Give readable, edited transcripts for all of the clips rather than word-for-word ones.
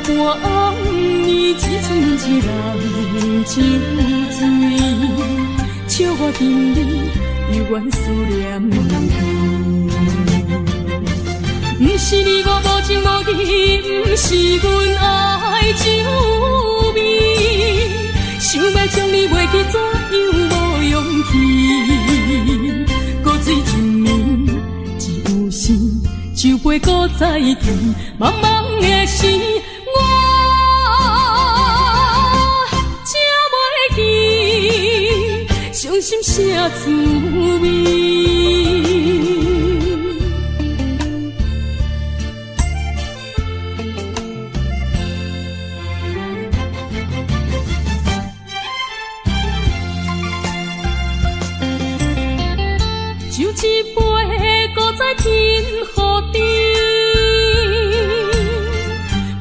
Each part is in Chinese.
半暗暝，只剩一人酒醉，笑我今日犹原思念你。不是你我无情无义，不是阮爱酒味，想要将你袂记，怎样无勇气？古水一暝，只有时，酒杯搁再甜，茫茫的时，我才袂记，伤心啥滋味。一杯搁再添予你，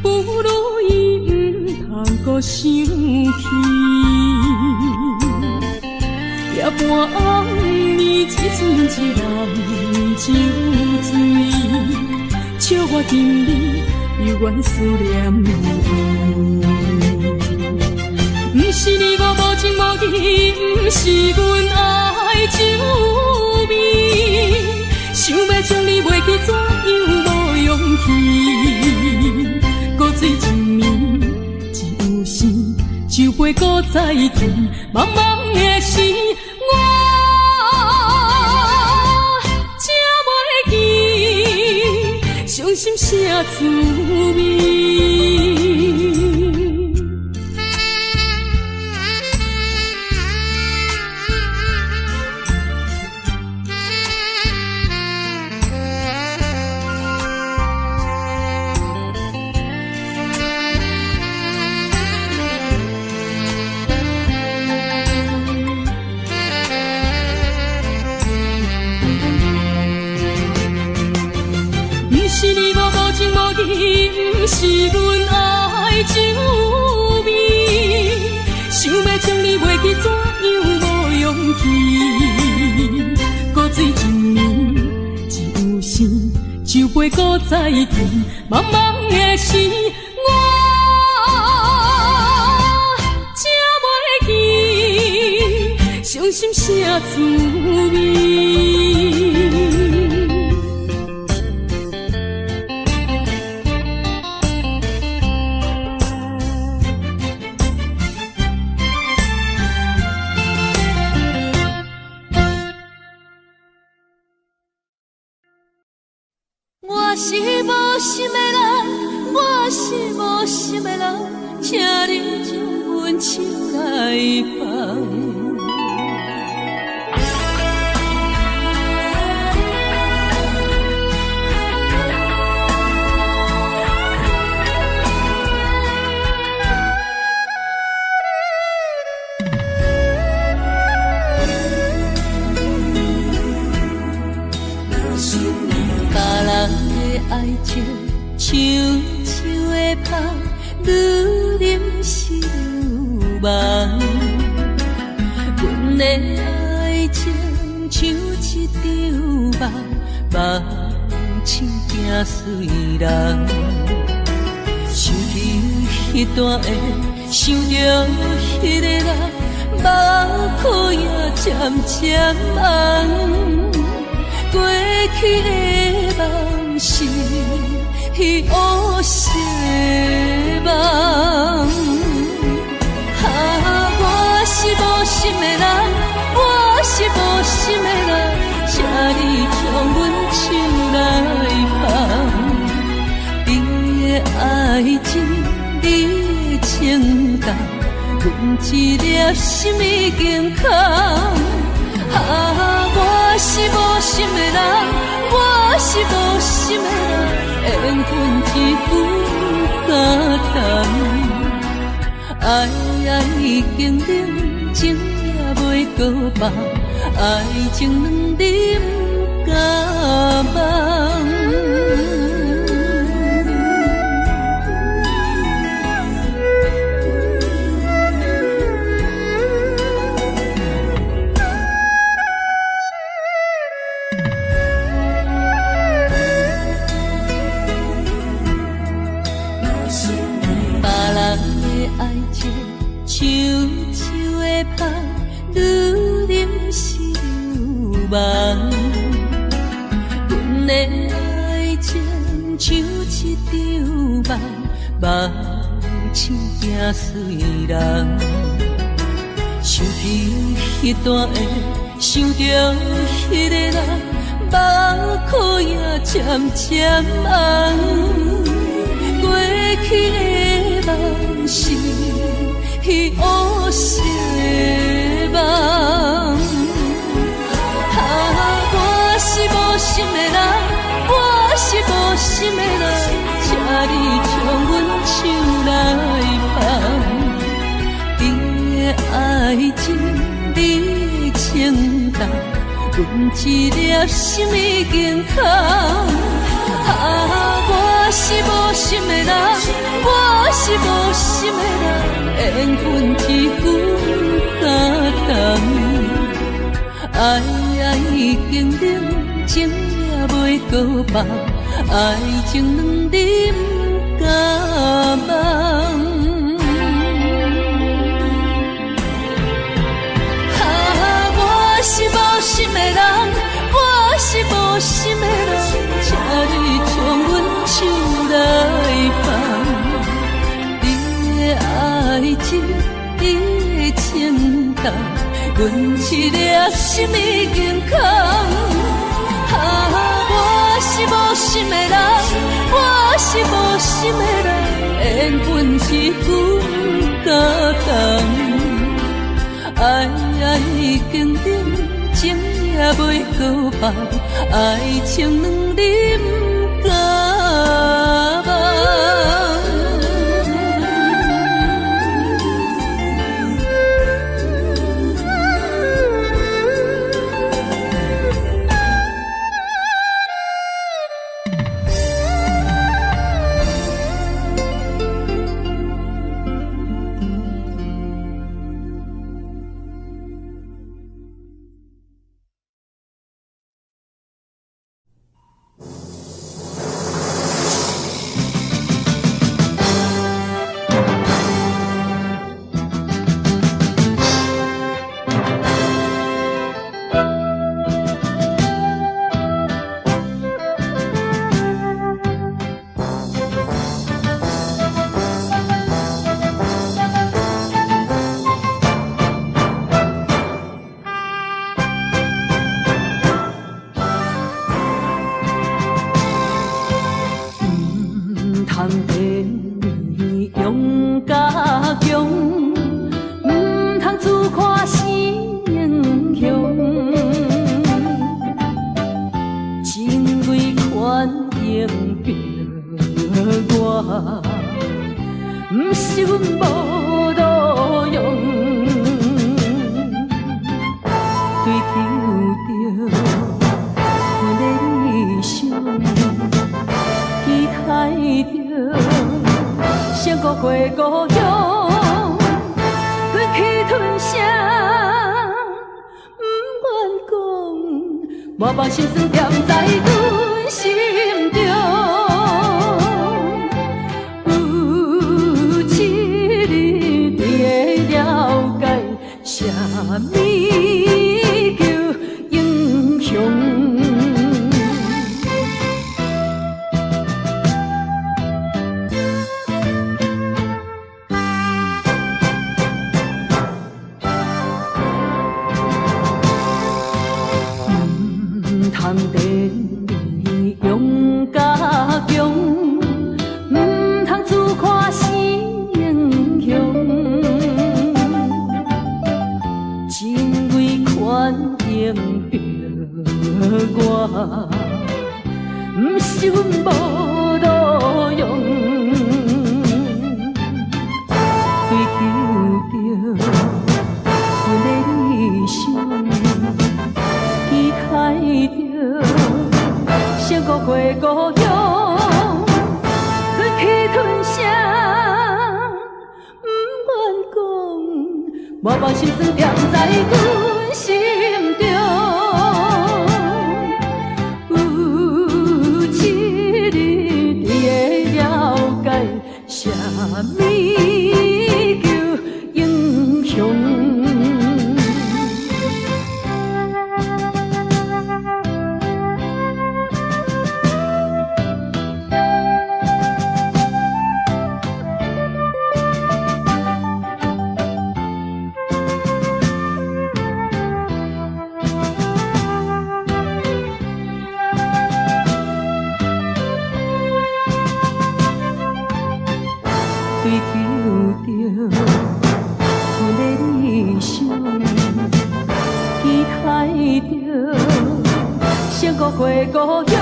不如伊不通搁想起。夜半暗暝，只剩一人酒醉，笑我今日犹原思念你。不是你我无情无义，不是阮爱酒味，想要将你袂记，怎样无勇气？古水一暝，只有时，酒杯搁再甜，茫茫的时，我才袂记，伤心啥滋味。不是阮爱酒味，想要将你袂记，怎样无勇气？古水一暝，只有时，酒杯搁再甜，茫茫的时，我才袂记，伤心啥滋味。我是无心的人，我是无心的人，请你将阮手来放。爱情像树的香，愈啉是愈梦。阮的爱情像一场梦，梦醒惊碎人。想起迄段的，想着迄个人，目眶也渐渐红。过去的梦是乌色梦，我是无心的人，我是无心的人，请你将阮手来放。你的爱情，你的情感，阮一粒心已经空。我是无心的人，我是无心的人，缘分一分敢谈？爱已经冷，情也袂搁放，爱情两人敢忘？梦。阮的爱情像一场梦，梦醒惊碎人。想起迄段的，想着迄个人，目眶也渐渐红。过去的梦是乌色的梦。我是无心的人，我是无心的人，请你将阮手来放。你的爱情，你的情重，阮一粒心已经空。我是无心的人，我是无心的人，缘分一句感动。爱已经冷，情也袂搁梦，爱情两人不敢忘。我是无心的人，我是无心的人，请你将阮手来放。你的爱情，你的情重，阮一粒心已经空。我是无心的人，我是无心的人，缘分一句感动。爱已经冷，情也袂搁放，爱情两人不敢忘。我把心酸踮在阮心中，有一日你会了解，啥物叫英雄。通地勇甲强，唔通自夸是英雄。真为权赢着我，唔是阮无路用。追求着阮的理想，期待着成孤过故乡，忍气吞声，不愿讲，我把心酸踮在阮心中。有一日你会了解，啥物叫英雄。着，成误会故乡，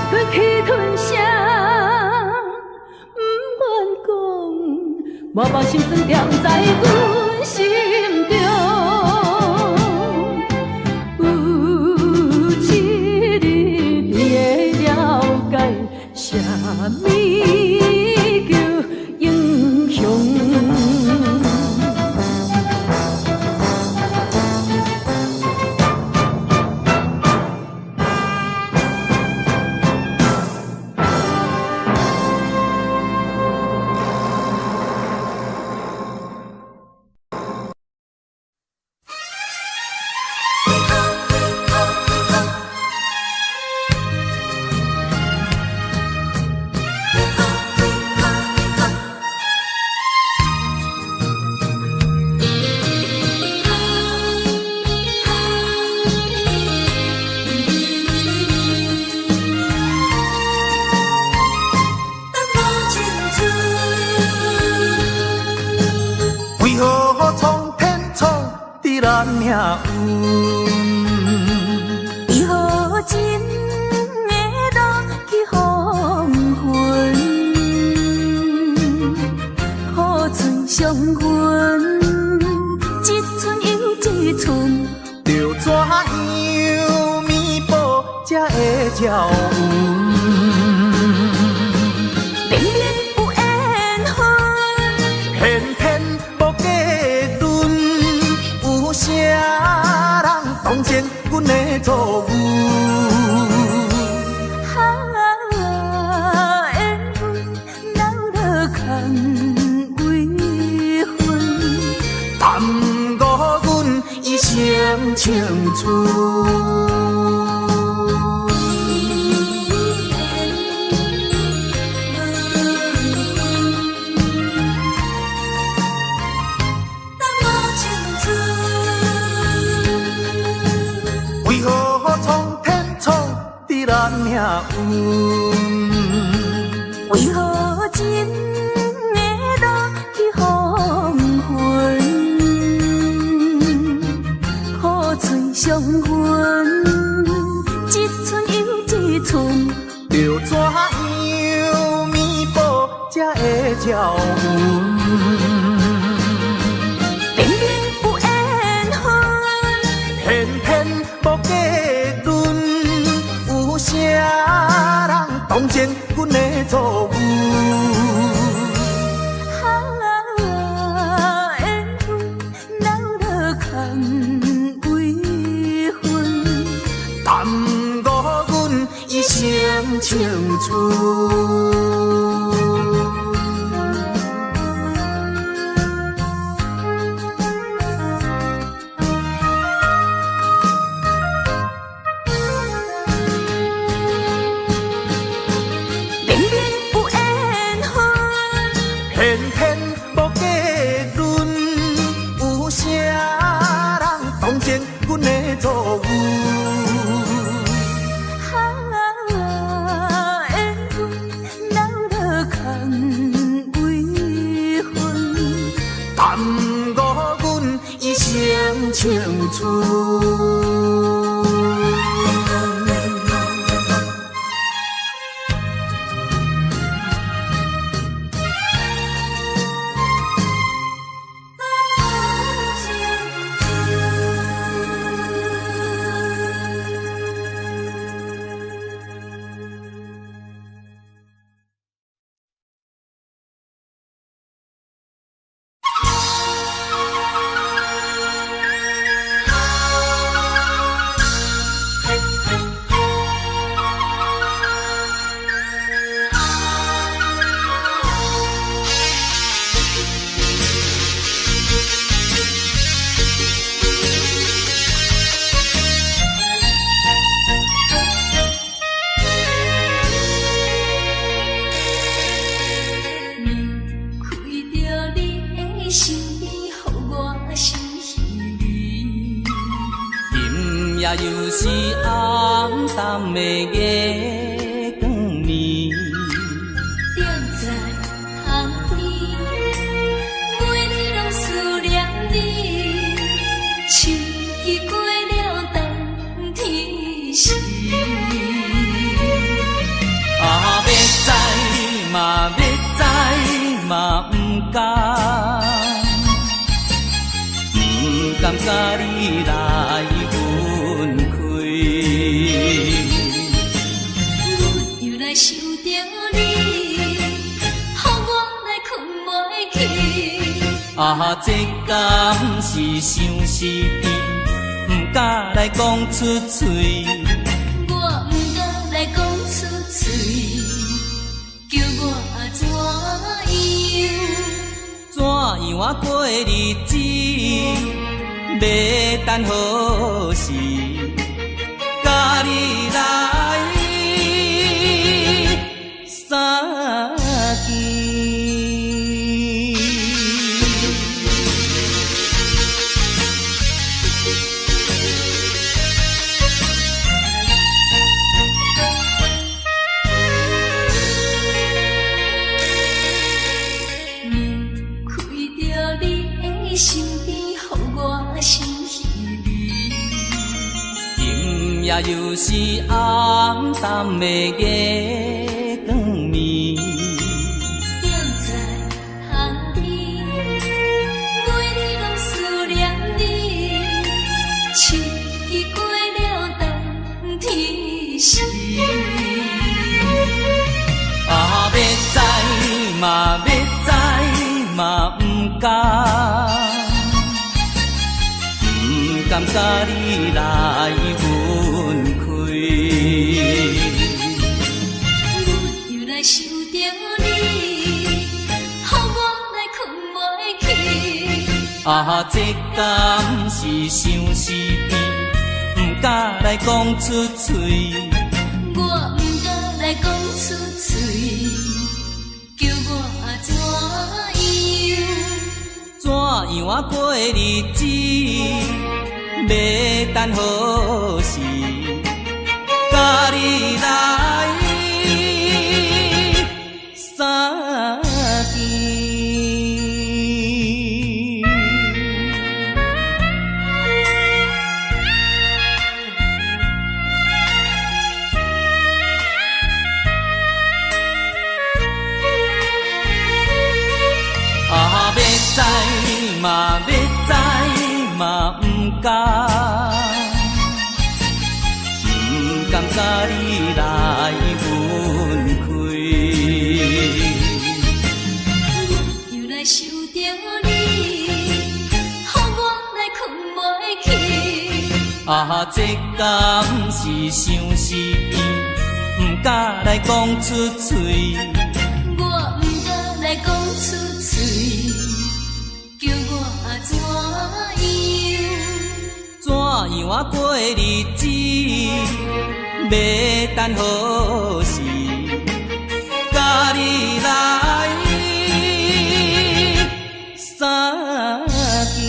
吞去吞下，不愿讲，满满心酸踮在阮心中。有一日你会了解，啥物叫英雄。命运，为何真会落去黄昏？雨水伤痕，一寸又一寸，着怎样弥补才会照运？明明有缘分，偏偏无结论。有啥人当前阮的错误？缘分留落空为分，耽误阮一生青春。咱命运，为何真会落去黄昏？雨水伤痕，一寸又一寸，着怎样弥补才会照运？明明有缘分，偏偏无结论。有啥人当前阮的错误？缘分留落空为分，耽误阮一生青春。偏偏无结论，有啥人当前阮的错误？缘分留落空为分，耽误阮一生青春。又是暗淡的月光暝，踮在塘边，每日拢思念你，秋去过。甘甲你来分开。阮又来想着你，予我来困袂去。这敢是相思甜，不敢来讲出嘴。我不敢来讲出嘴，叫我怎样？怎样啊过日子？要等何时？甲你来相见。身边，予我心稀微。今夜又是暗淡的月光暝，踮在窗边，每日拢思念你。秋已过了冬天时，要知嘛要知嘛不敢。甘甲你来分开，阮又来想着你，予我来困袂去。这敢是相思甜，不敢来讲出嘴。我不敢来讲出嘴，叫我怎样？怎样啊过日子？要等何时？甲你来相见。要知嘛要知嘛不敢。甘甲你来分开，又来想着你，予我来困袂去。这敢是相思甜，不敢来讲出嘴。我不敢来讲出嘴，叫我怎样？怎样啊过日子？要等何时？甲你来相见。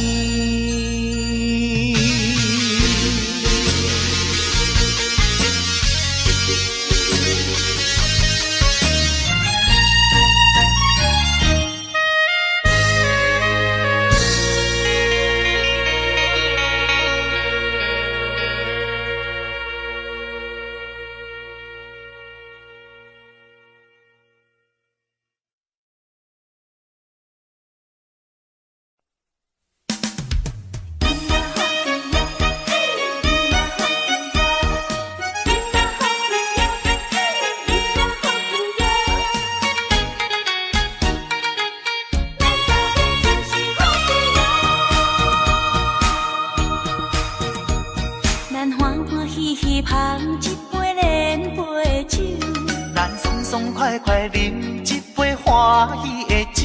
爽快快饮一杯欢喜的酒，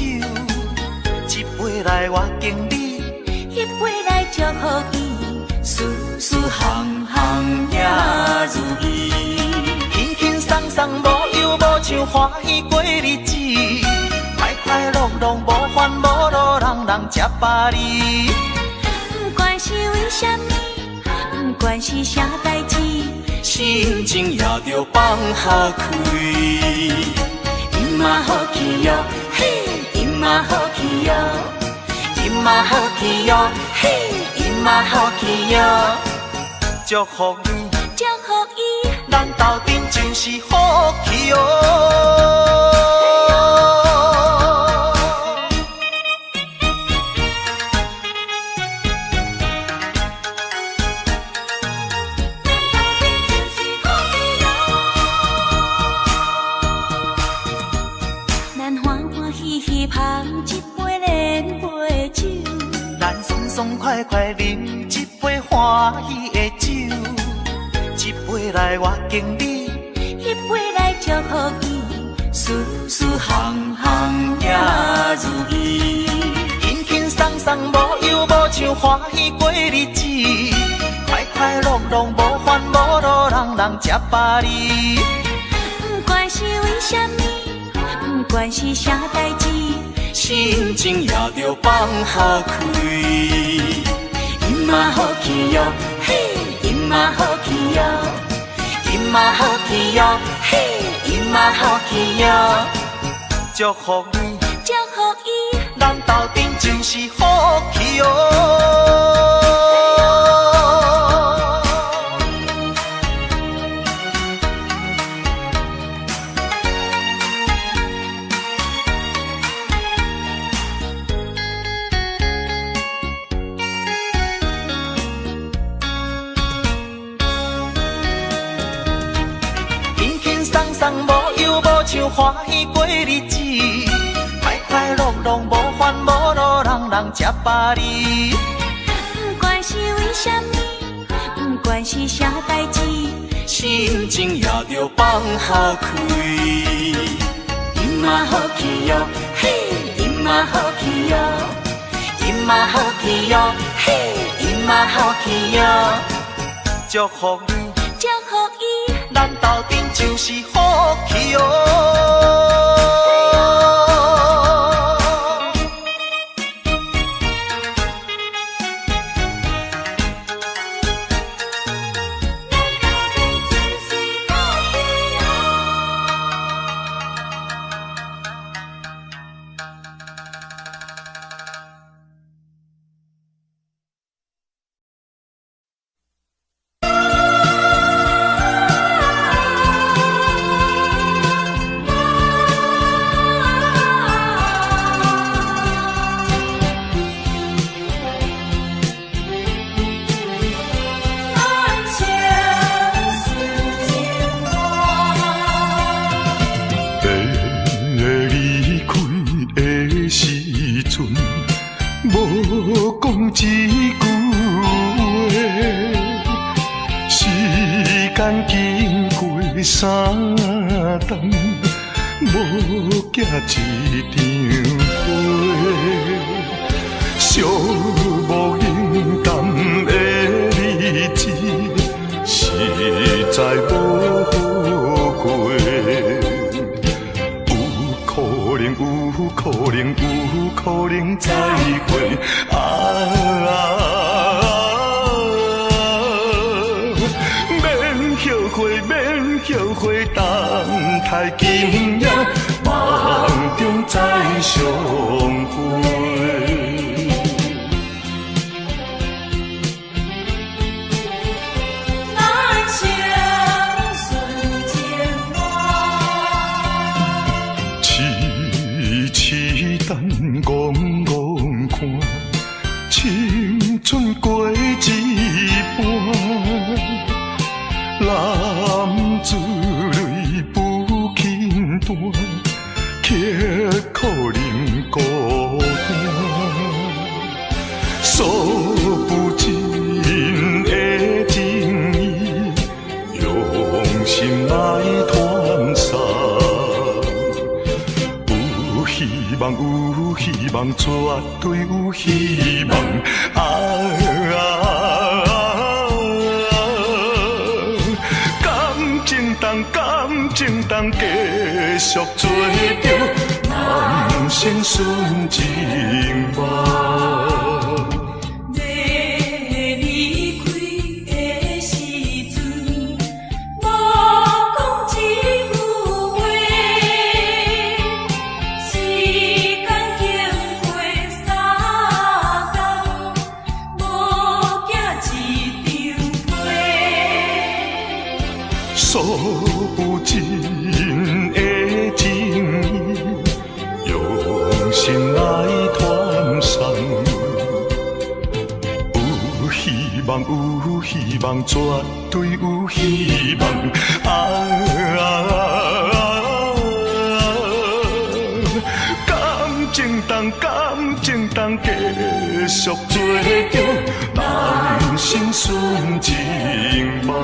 一杯来我敬你，一杯来祝福伊，事事行行也如意。轻轻松松无忧无愁，欢喜过日子，快快乐乐无烦无恼，人人吃饱哩。不管是为什么，不管是啥代志，心情也着放好开。今嘛好气哟，嘿，今嘛好气哟，今嘛好气哟，嘿，今嘛好气哟。祝福你，祝福伊，咱斗阵就是好气哦。爽快快饮一杯欢喜的酒，一杯来我敬你，一杯来祝福伊，事事行行也如意。轻轻松松无忧无愁，欢喜过日子，快快乐乐无烦无恼，人人吃饱哩。不管是为什么，不管是啥代志，心情也着放好开。因嘛好气哟，嘿，因嘛好气哟，因嘛好气哟，嘿，因嘛好气哟，祝福你，祝福伊，咱斗阵就是好气哦。无忧无愁，欢喜过日子，快快乐乐无烦无恼，人人吃饱哩。不管是为什么，不管是啥代志，心情也着放好开。因嘛好气哟，嘿，因嘛好气哟，因嘛好气哟，嘿，因嘛好气哟，祝福你，祝福伊，咱斗阵就是好气哦。重感情重继续做着，人生顺情梦。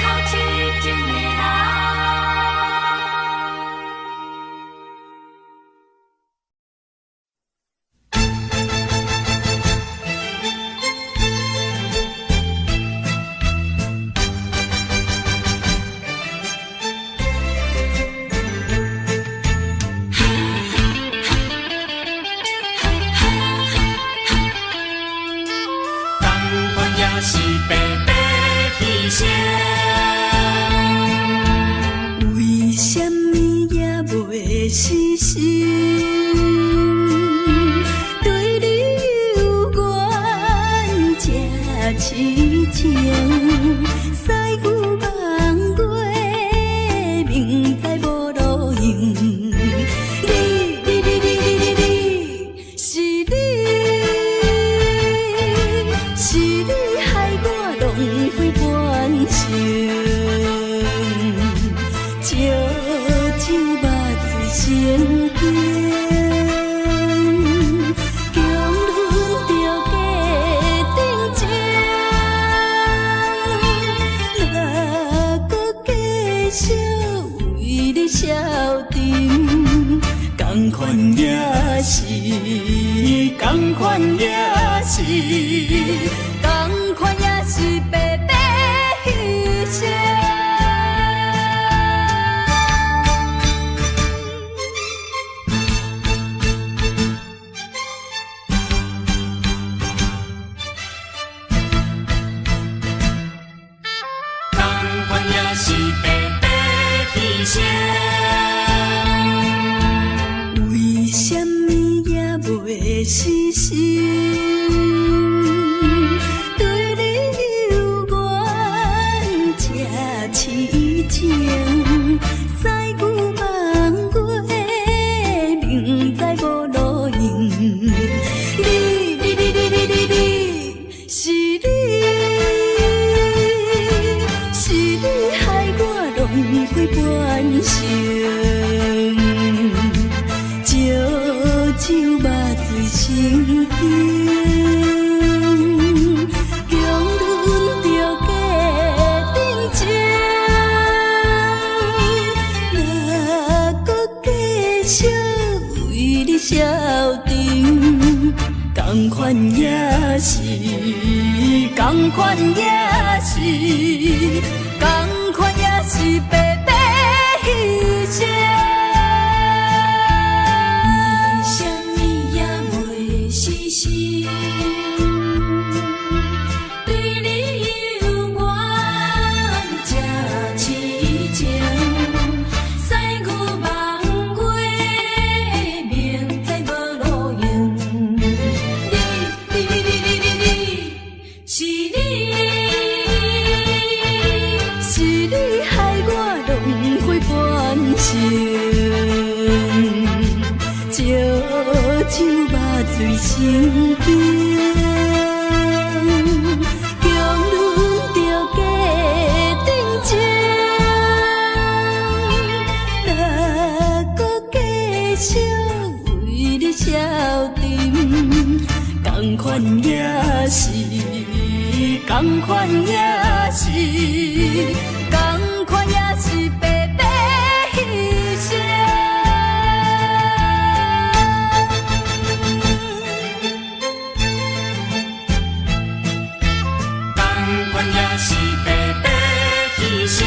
靠起真的人。同款也是，同款也是白白牺牲。同款也是白白牺牲。为什么也袂死心？对你有缘这痴情，西旧梦过，明知无路用。你，是你，是你害我浪费半生。烧酒肉醉心惊，强忍着假定情，若搁继续为你消沉，同款也是，同款也是，同款也是白白牺牲。酒肉醉心惊，强忍着假定情，若搁继续为你消沉，同款也是，同款也是，同款也是白白牺牲。也是白白牺牲。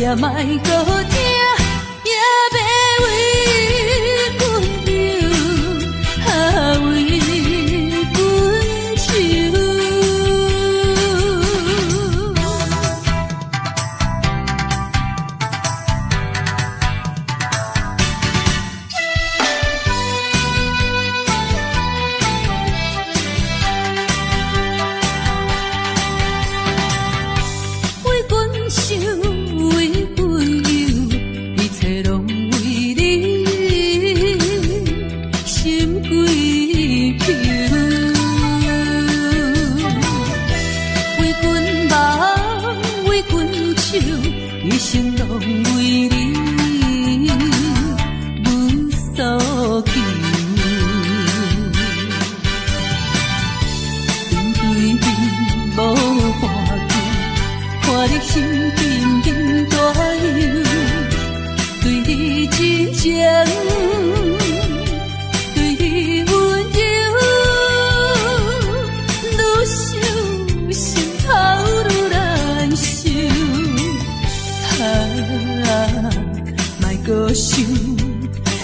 也莫搁听，也要为阮忧，为阮愁。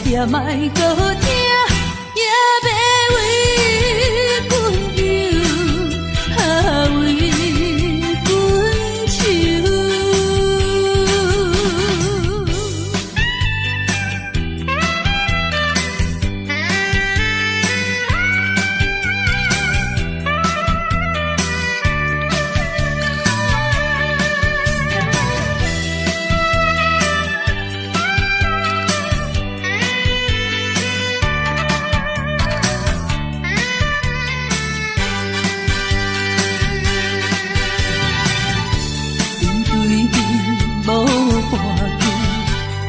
也莫搁听，也要为阮忧，为阮愁。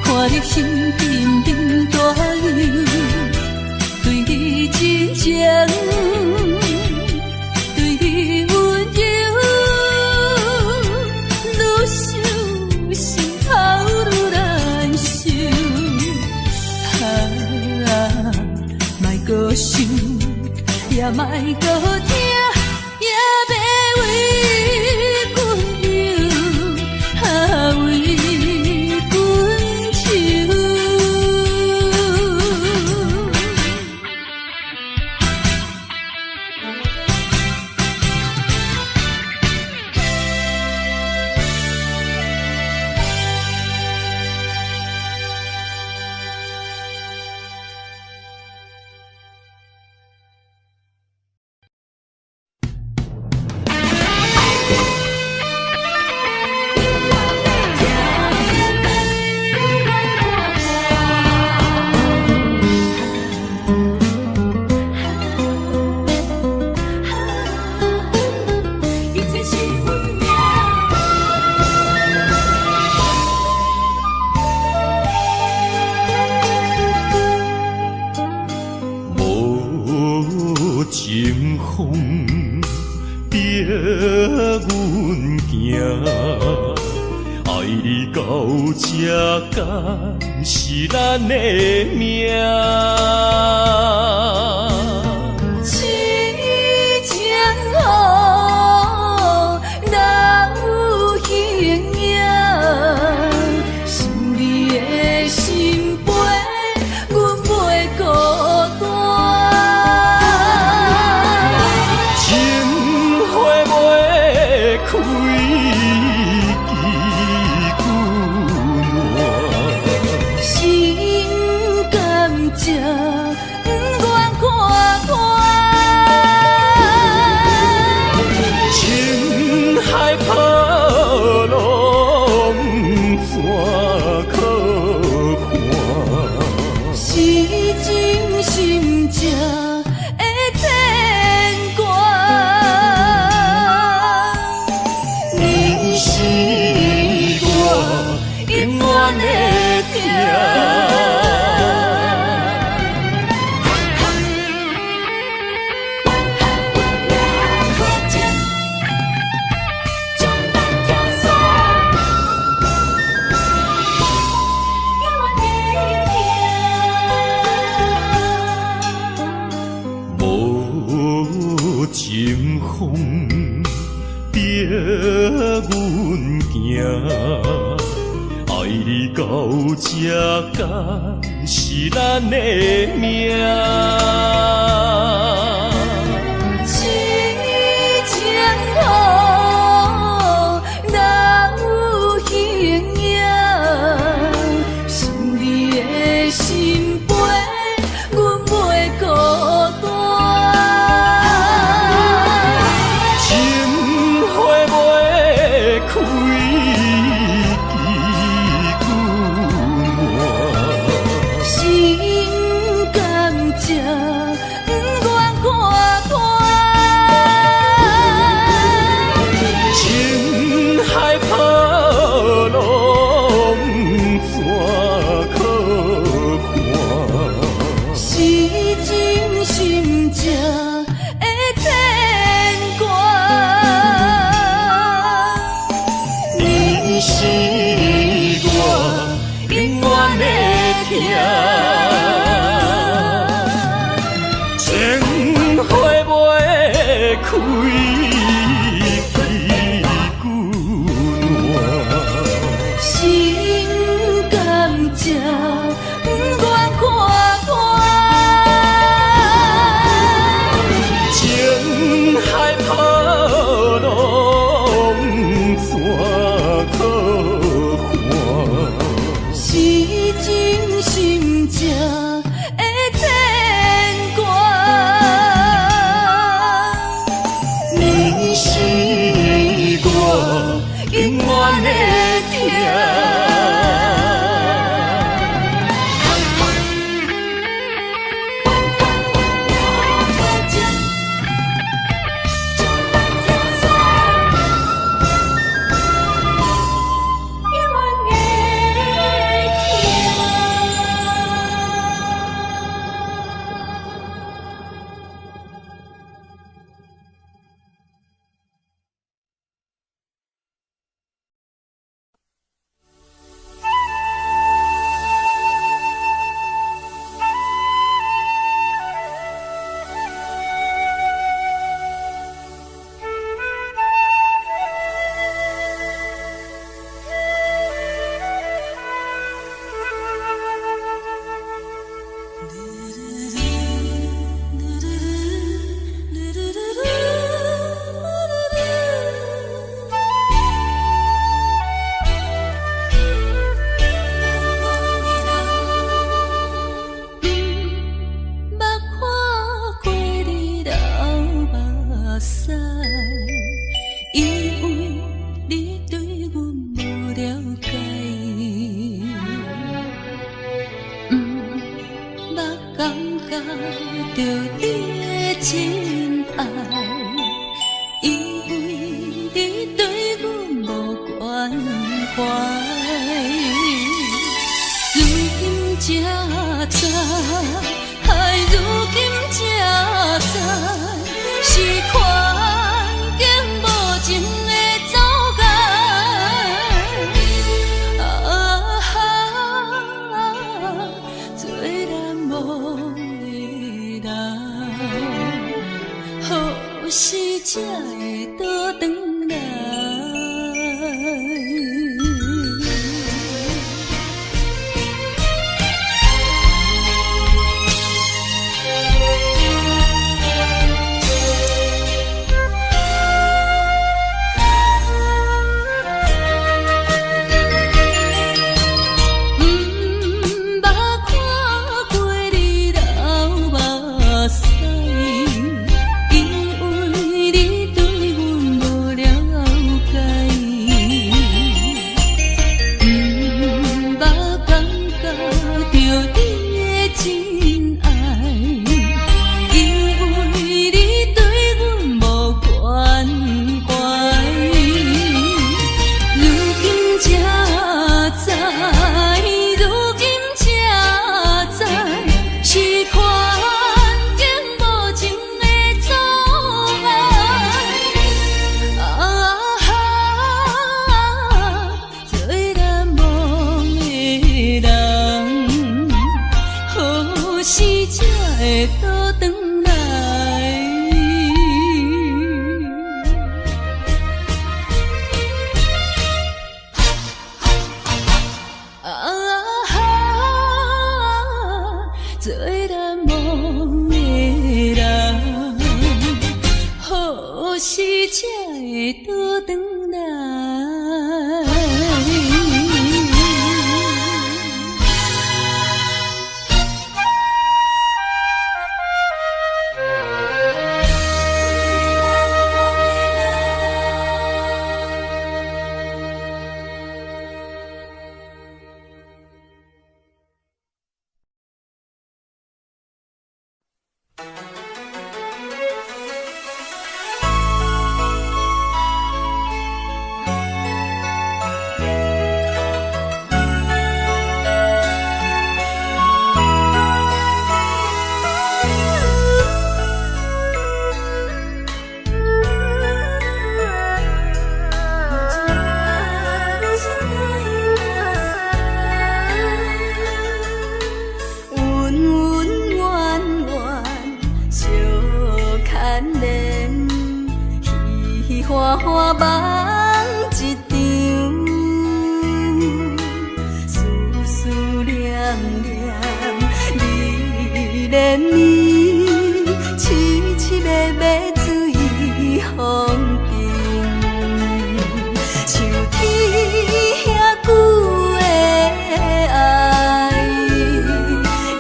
看你心沉沉大忧，对你真情，对你温柔，愈想心头愈难受。莫搁想，也莫搁听，也要为阮忧，为是咱的命，痴情好，人有形影，想你的心悲，阮袂孤单，情花袂开。情风逼阮行，爱到这敢是咱的命？痴情好，哪有形影？想你的心陪，阮袂孤单。情花袂开。倒转来。花花梦一场，思思念念，你恋你，凄凄密密水风中，像天遐久的爱，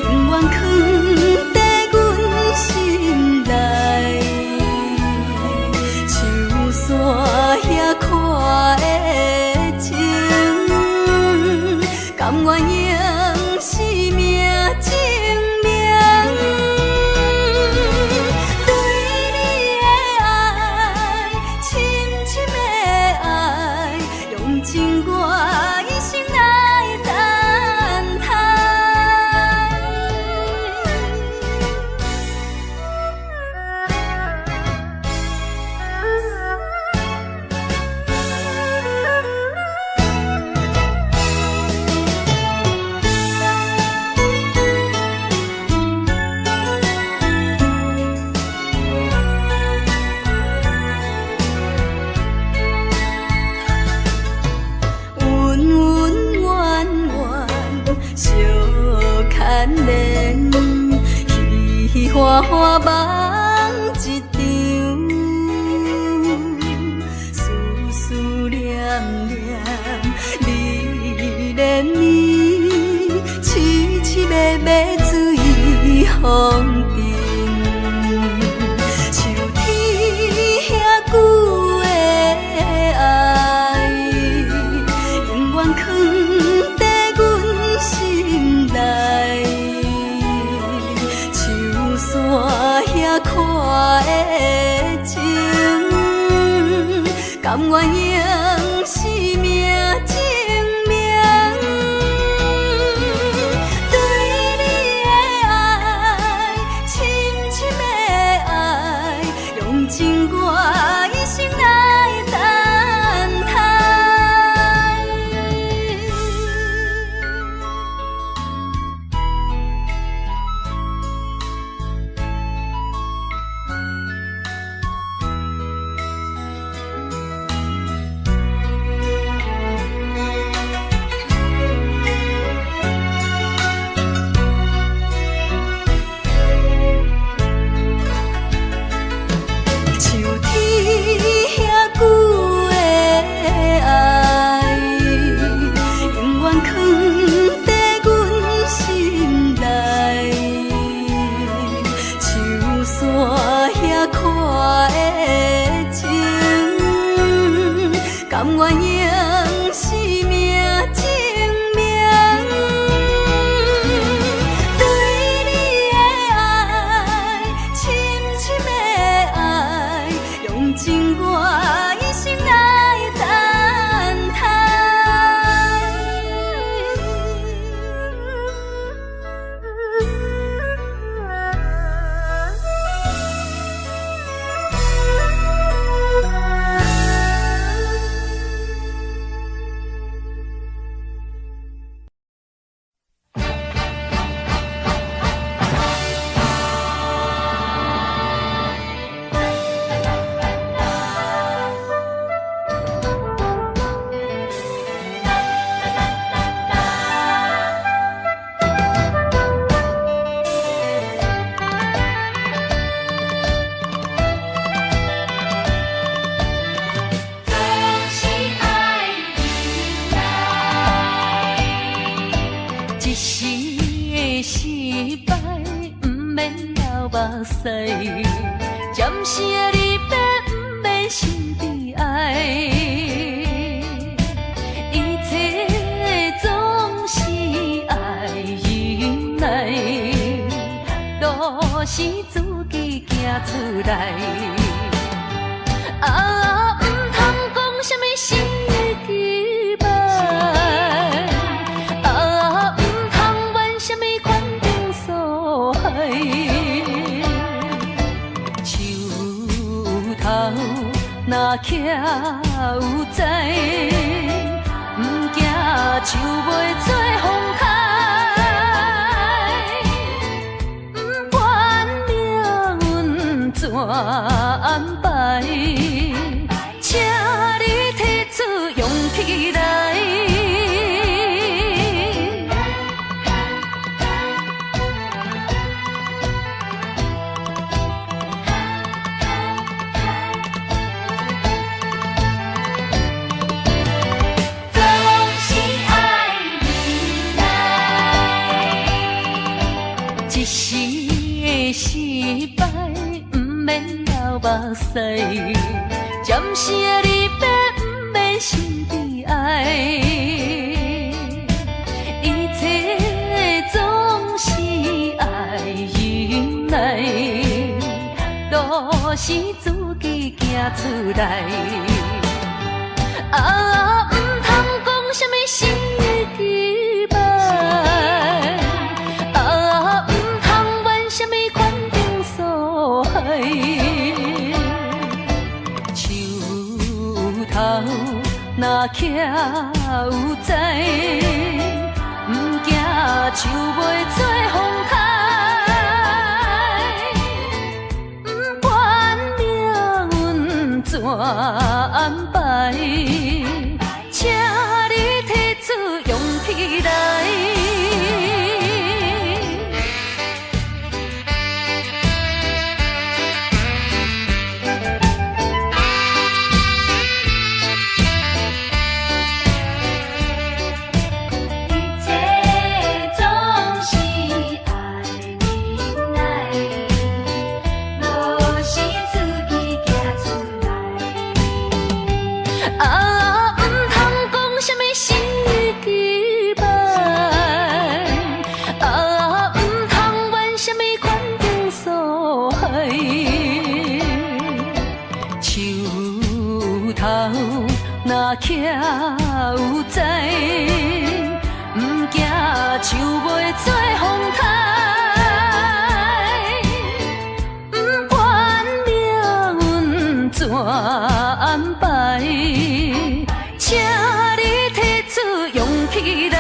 永远藏在阮心内。山遐看的情，甘愿用生命证明。对你的爱，深深的爱，用情我一生来等待。花花梦一场，思思念念，你恋你，凄凄密密水风中，像天遐久的爱，永远藏在阮心内。山遐看的情，甘愿用生命证明。对你的爱，深深的爱，用情我一生来等待。一时的失败，不免流目屎，暂时的离别，不免心悲哀。一切总是爱忍耐，都是自己行出来。啊，不通讲什么失去吧。若徛有在，不惊树袂做风开，不管命运怎安排，请你提出勇气来。失败，不免流目屎，暂时的离别，不免心悲哀。一切总是爱忍耐，都是自己行出来。啊，不通讲什么失去吧。树头若徛有在，不惊树袂做风开，不管命运怎安排，请你提出勇气来。若徛有在，不惊树袂做风开，不管命运怎安排，请你提出勇气来。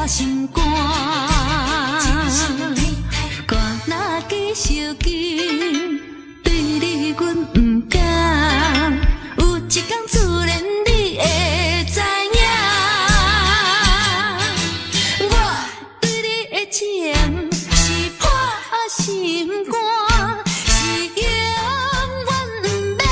心肝，歌若继续紧，对你阮不敢。有一天自然你会知影，我对你的情是破心肝，是永远不免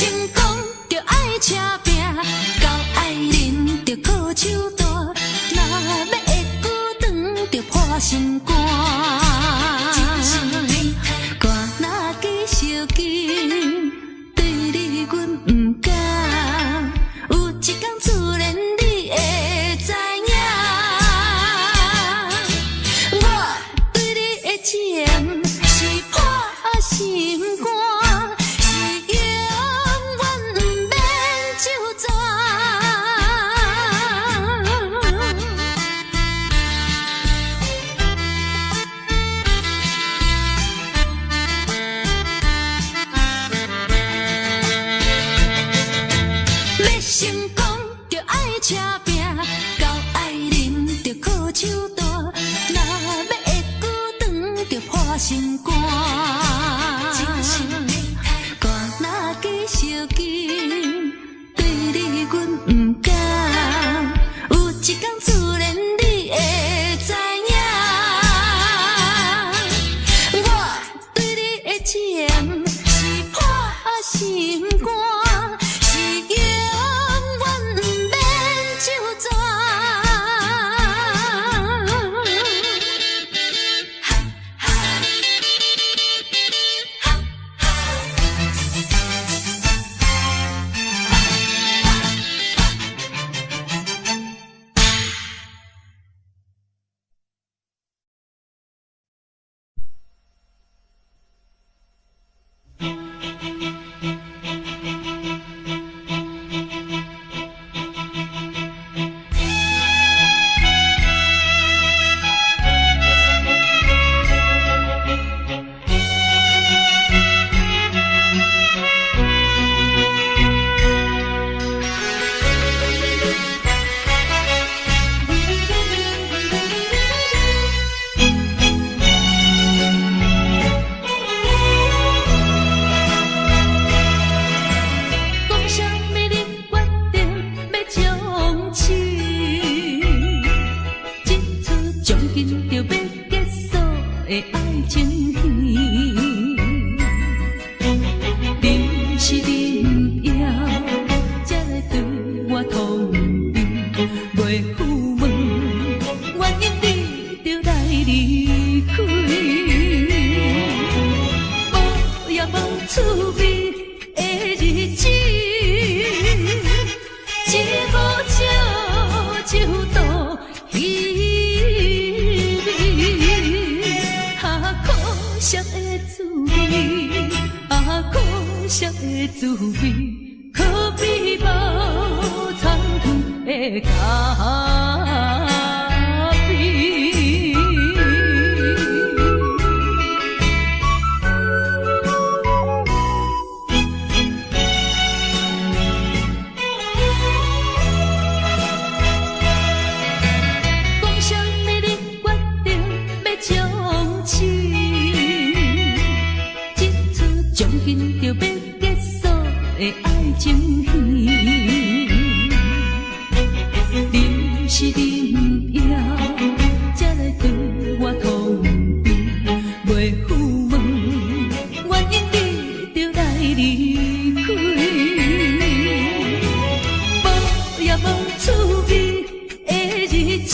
成功就爱车拼，到爱人就靠手大，若要会久长就破心肝。歌若继续紧，对你阮不敢，有一天自然你会知影。我对你的情是破心肝，是永远不免就全。要成功就爱车拼，到爱人就靠手大，若要会久长就破心肝。歌若继续紧，对你阮不敢，有一天自然你会知影。我对你的情是破心肝，是永远不免就全。讲啥物你决定要将痴，这出将近就要结束的爱情戏，你是恁也才来对我通知，袂赴问原因你就来离开，无也无趣味的日子。一无少就多稀微，可惜的滋味，可惜的滋味，可比无参透的咖啡。讲啥物你决定要将痴，这出将近就要结束的爱情戏，你是恁也才来对我通知，袂赴问原因你就来离开，无也无趣味的日子。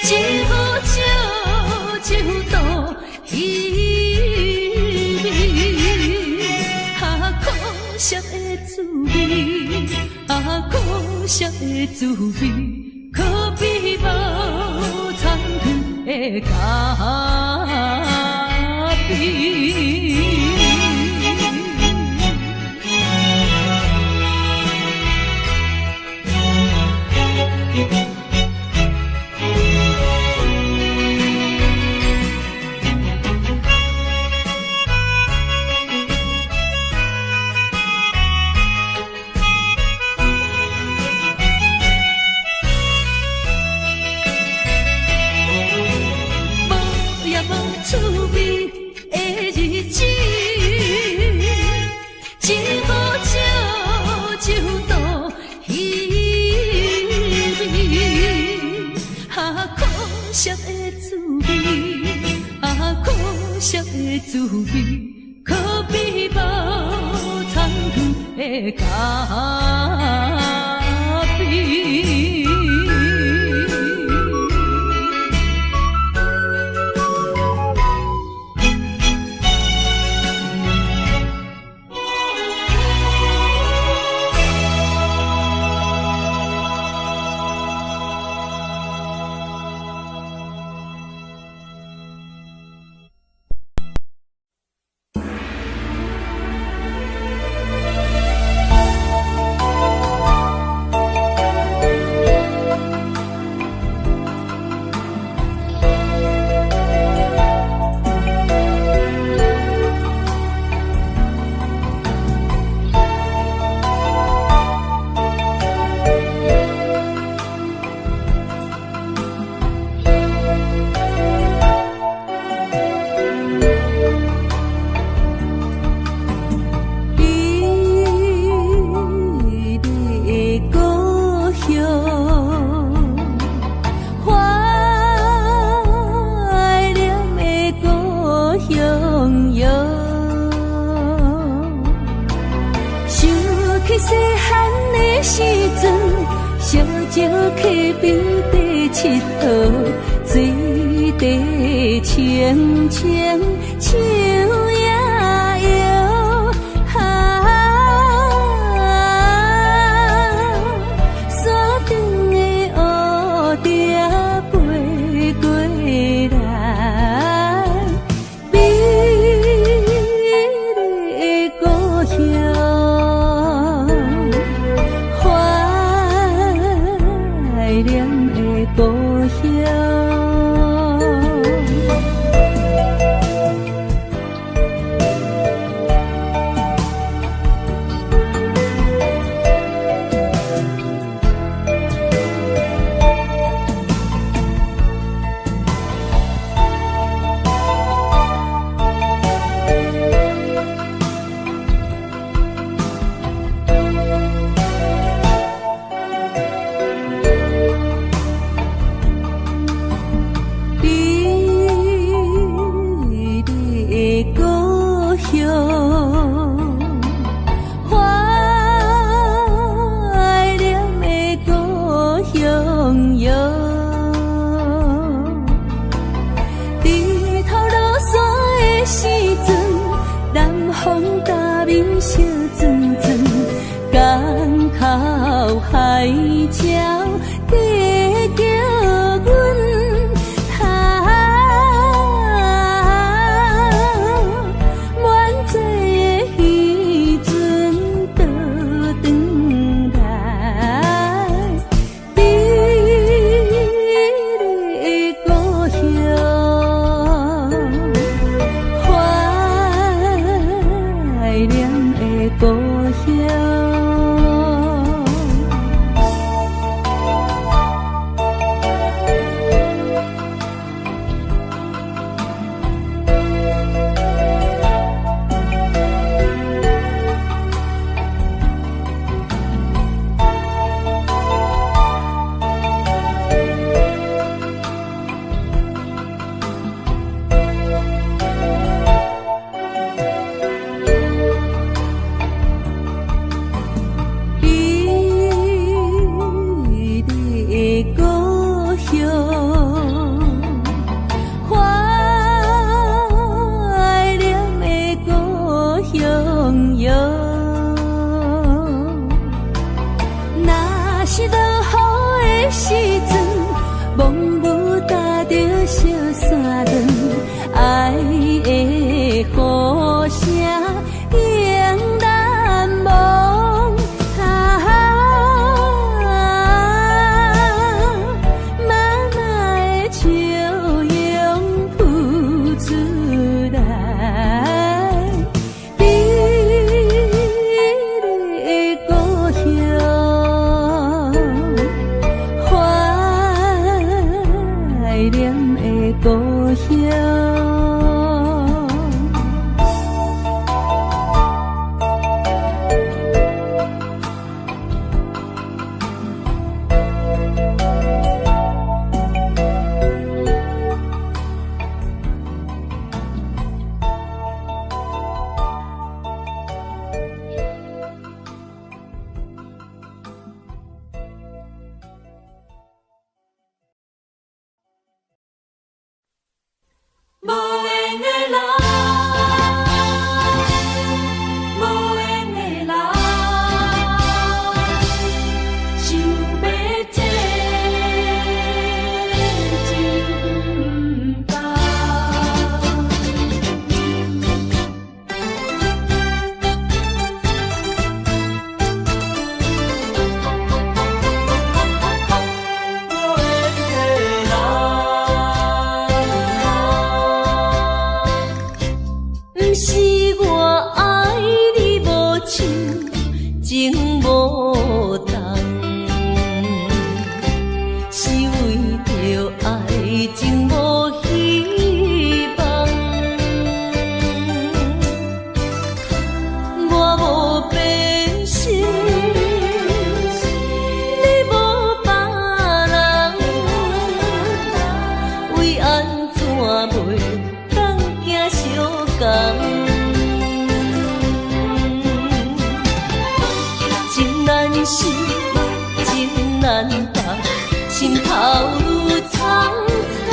一无少就多稀微，可惜的滋味，可惜的滋味，可比无参透的咖啡。趣味的日子，一无少就多稀微，可惜的滋味，可惜的滋味，可比无咖啡。清清秋也摇，山顶的乌蝶飞过来，美丽的故乡，怀念的故乡。海鸟在叫阮，满载的渔船倒转来，美丽的故乡，怀念的故乡。是情难放，心头愈苍苍，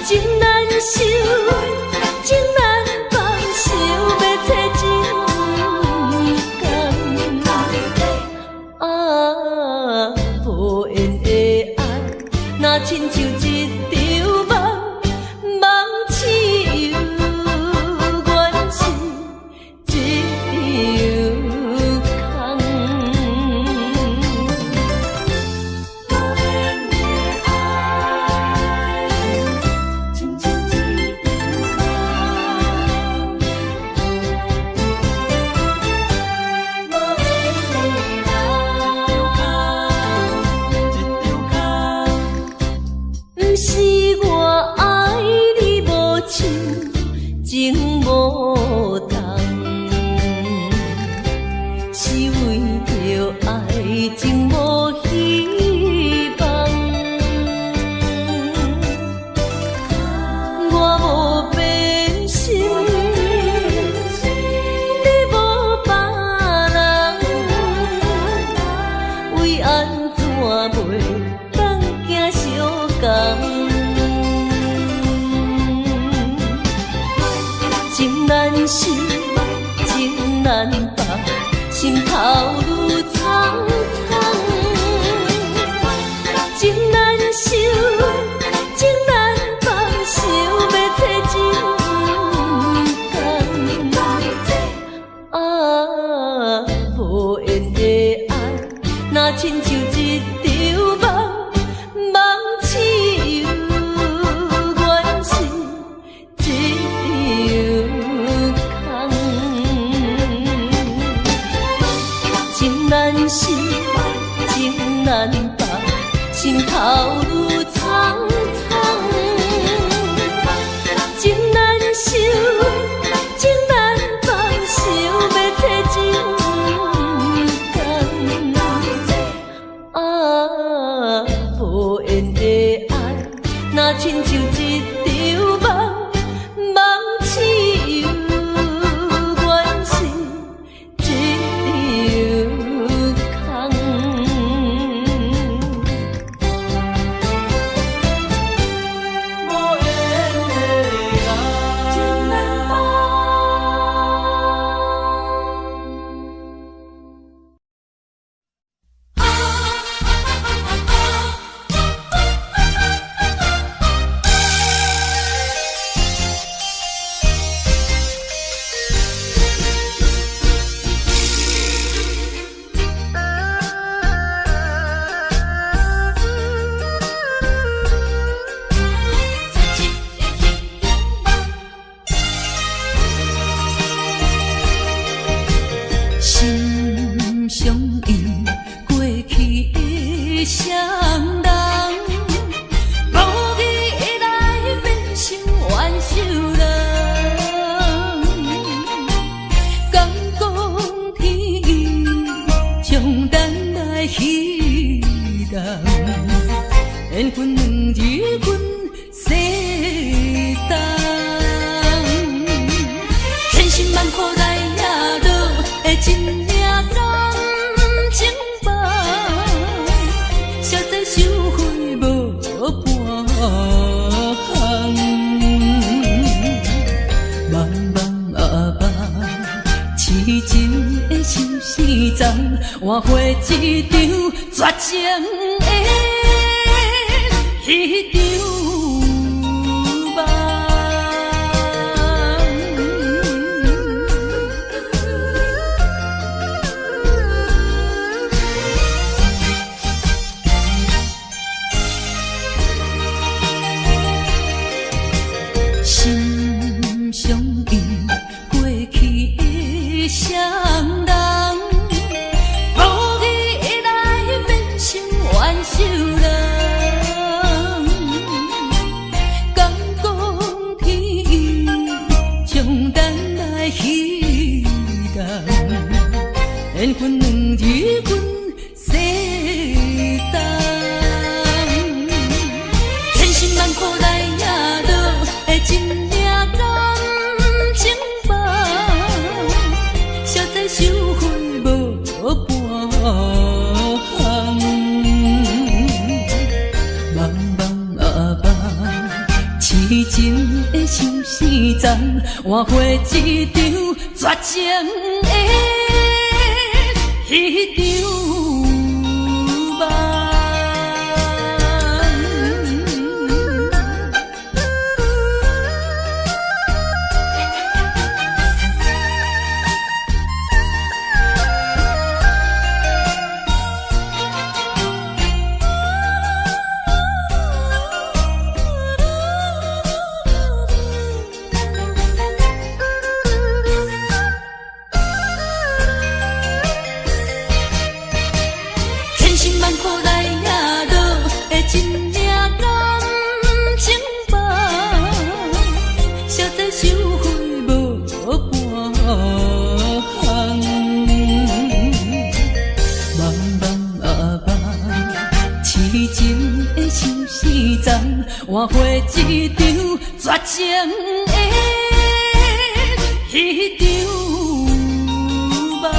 情难收，情难放，想要找情感。啊，无缘的爱，若亲像一场梦，梦痴又原是一场不是我爱你无像情无重，是为着爱情无希望。我无变心，你无别人，为安怎袂当行相共？情难收，情难放，心头愈苍苍。情难收，情难放，想要找情感。啊，无缘的爱，若亲像一场梦，梦痴又原是一场空。情难收，情难放，心头愈苍苍。情难收，情难放，想要找情感。啊，无缘的爱，若亲像一场梦，梦痴又原是一场空。情难放。心相印，过去的双人，无意会来变成冤仇人。敢讲天意，将咱来彼人，缘分两字阮世当，千辛万苦来也落的真命人情梦，实在收回无半项。茫茫啊茫，痴情的像是丛，换回一场绝情的迄场梦。心相印，过去的双人，无意会来变成冤仇人。敢讲天意，将咱来彼人，缘分两字阮世当，千辛万苦来也落的真命人情梦，实在收回无换回一场绝情的迄场梦。换回一场绝情的迄场梦。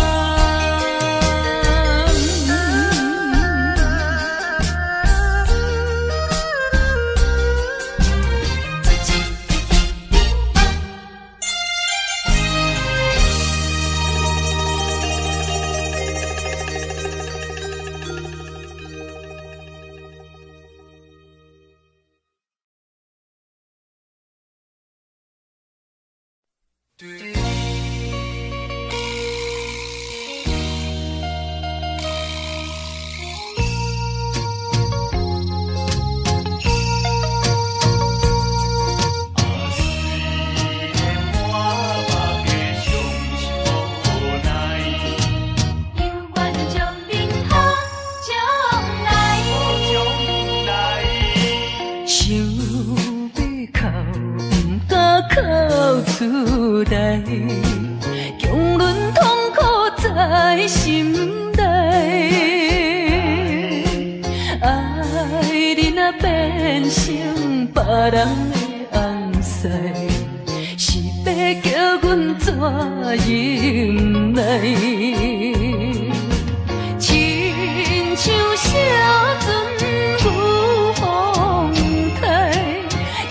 强忍痛苦在心内，爱你若变成别人的红婿，是要叫阮怎忍耐？亲像写船赴风台，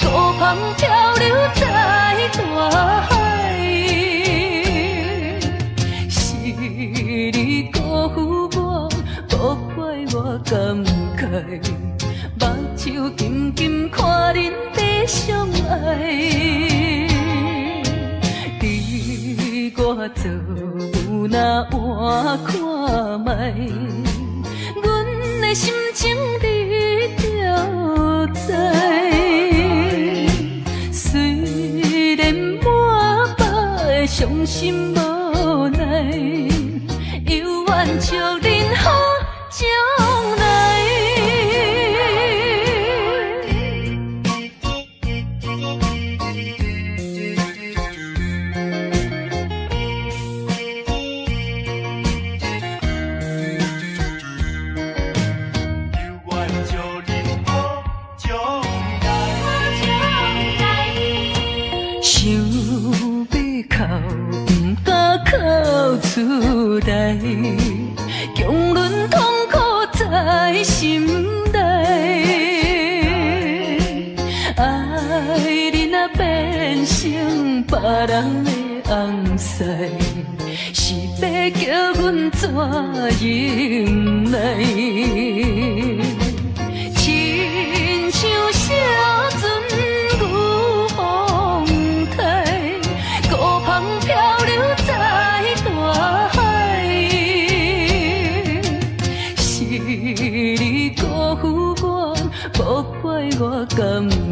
孤帆漂流在大海。感慨，目睭紧紧看恁在相爱，你我做有哪换看覓，阮的心情你就知。虽然满腹的伤心无奈，犹原笑恁好将来。强忍痛苦在心内，爱你若变成别人的红婿，是要叫阮怎忍耐？亲像写船赴风台，孤帆漂流在大海。你辜负我，无怪我感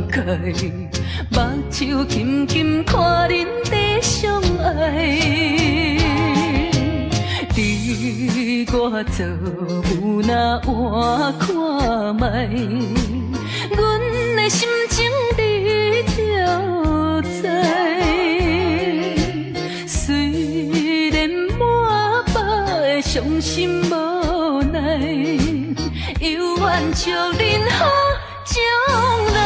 慨，目睭紧紧看恁在相爱，你我做有哪换看覓，阮的心情你就知。虽然满腹的伤心无奈，犹原笑恁好将来。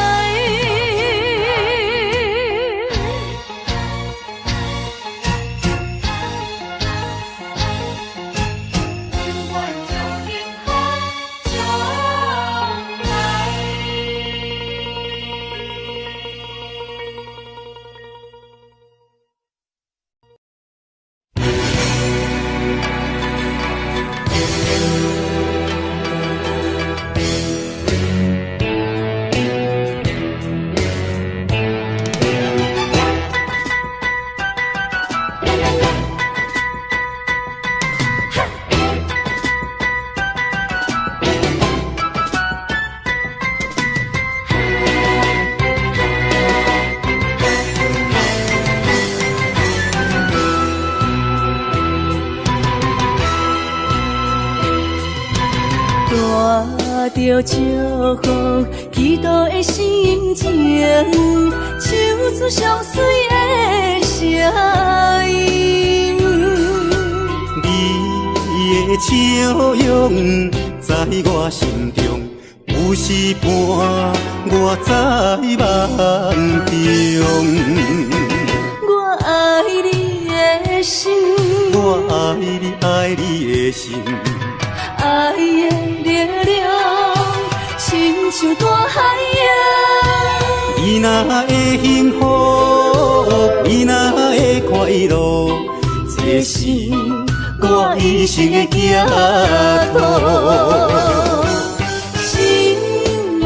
着祝福，祈祷的心情，唱出上水的声音。你的笑容在我心中，有时伴我在梦中。我爱你的心，我爱你，爱你的心。爱的力量，亲像大海洋。你若会幸福，你若会快乐，这是我一生的寄托。心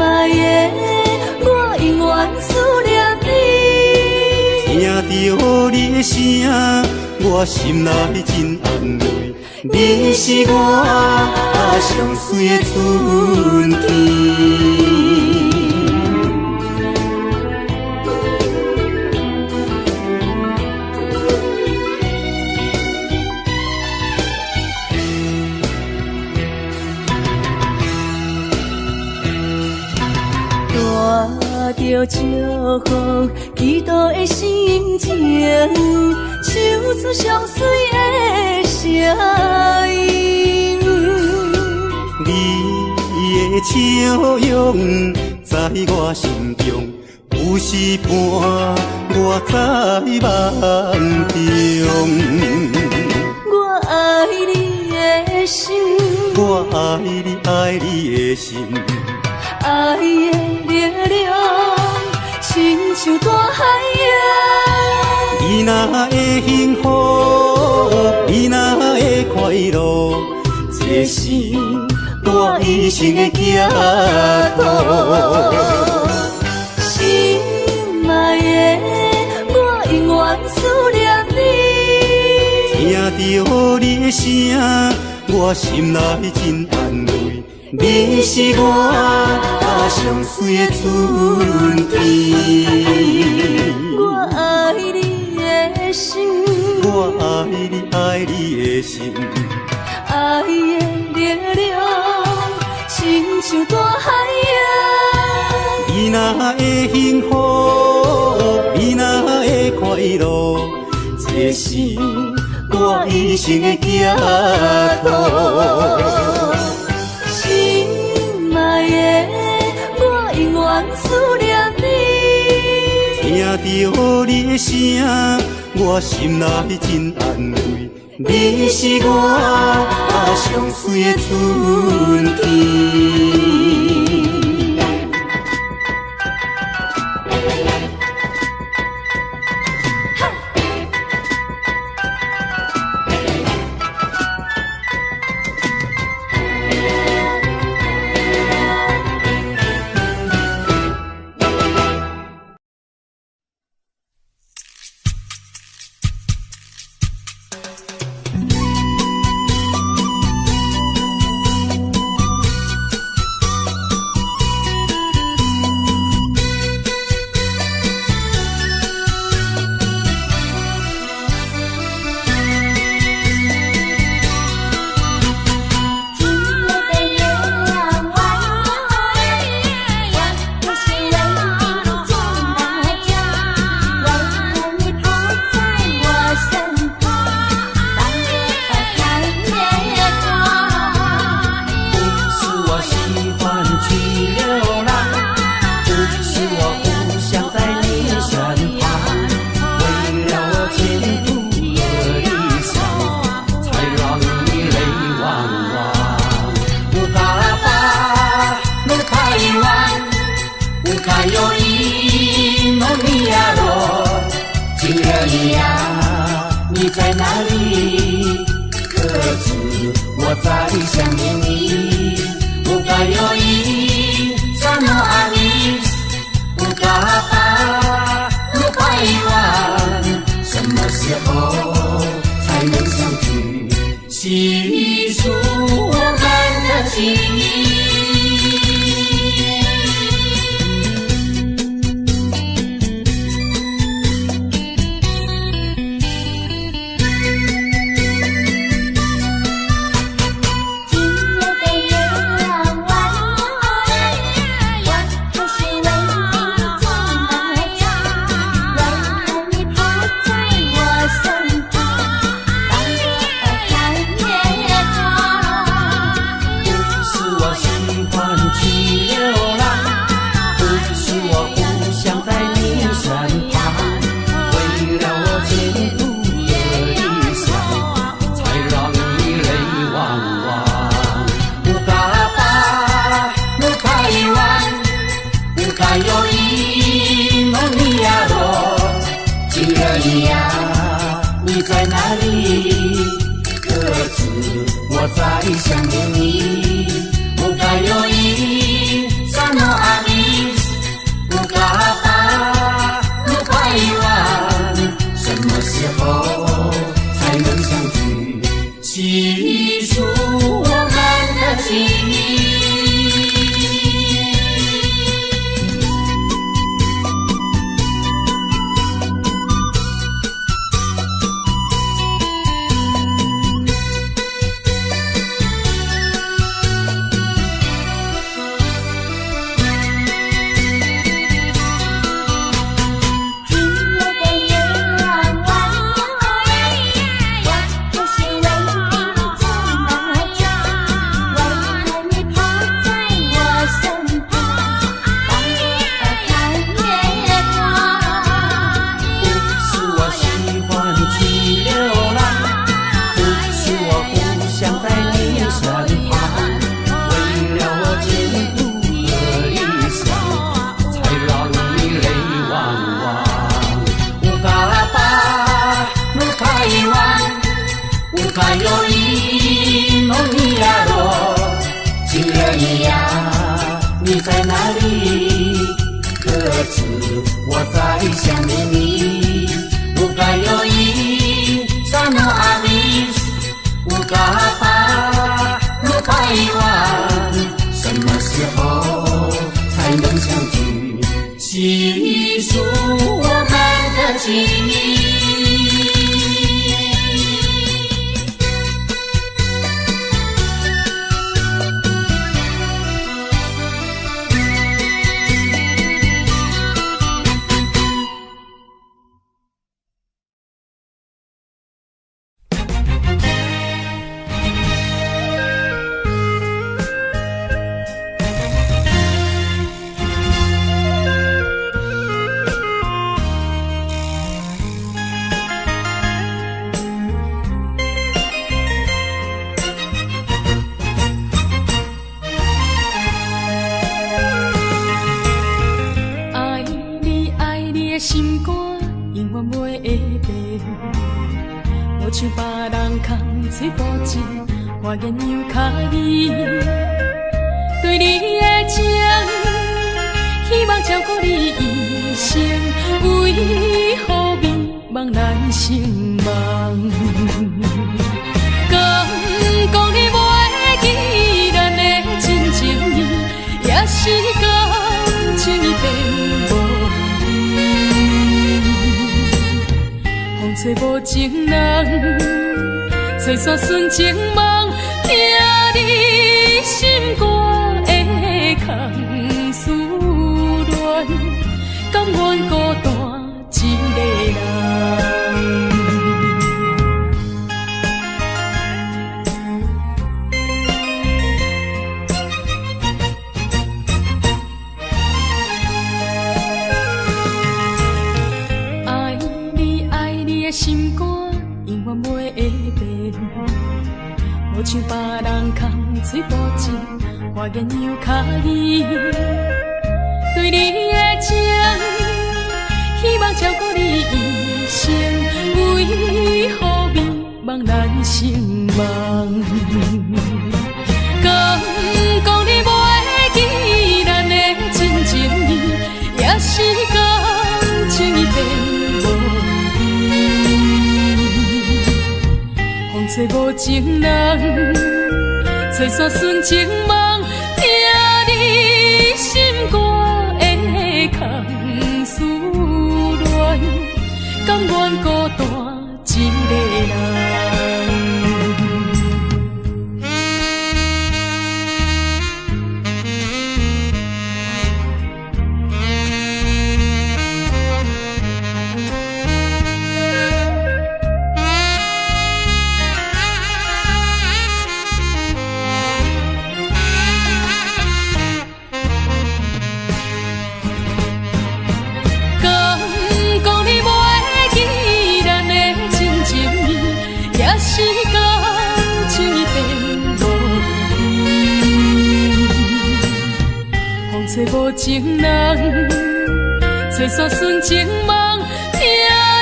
爱的，我永远思念你。听着你的声，我心内真安慰。你是我上水的春天。带着祝福，祈祷的心情，唱出上水的声音。你的笑容在我心中，有时伴我在梦中。我爱你的心，我爱你，爱你的心。爱的力量，亲像大海洋。你若会幸福，你若会快乐，这是我一生的寄托。心爱的，我永远思念你。听着你的声，我心内真安慰。你是我上水的春天。我爱你的心，我爱你，爱你的心。爱的力量，亲像大海洋。你若会幸福，你若会快乐，这是我一生的寄托。心爱的，我永远思念你。听着你的声，我心内真安慰。你是我上水的春天。想念你，不该有因，萨诺阿米，不该把，不该遗忘，什么时候才能相聚？细数我们的情谊。还有一梦一呀落，情人一呀，你在哪里？可知我在想念你？乌嘎有一萨诺阿米，乌嘎巴乌嘎伊万，什么时候才能相聚？细数我们的情谊。像别人空嘴无舌，我言又卡你。对你的情，希望照顾你一生，为何迷茫难成梦？敢讲你袂记咱的真情意，也是感情变无风吹无情人，吹煞纯情梦，听你心肝的空思恋，甘愿孤单一个人。心肝永远袂会变，无像别人空嘴无舌，我言又卡你。对你的情，希望照顾你一生，为何迷茫难成梦？敢讲你袂记咱的真情意，也是感情变。风吹无情人，吹煞纯情梦，听你心肝的空思恋，甘愿孤单一个人。吹无情人，吹煞纯情梦，听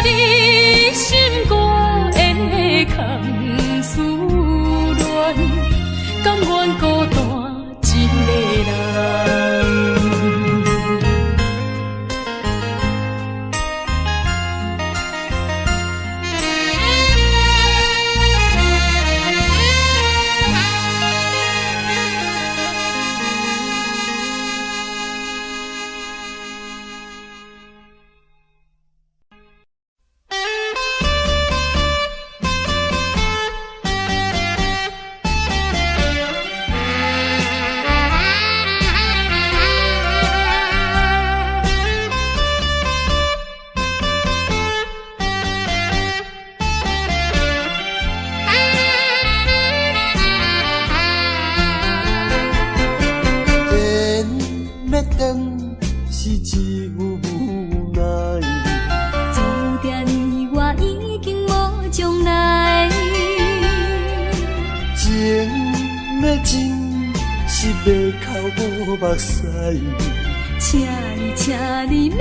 你心肝的空思恋，甘愿孤单一个人。目屎，请你免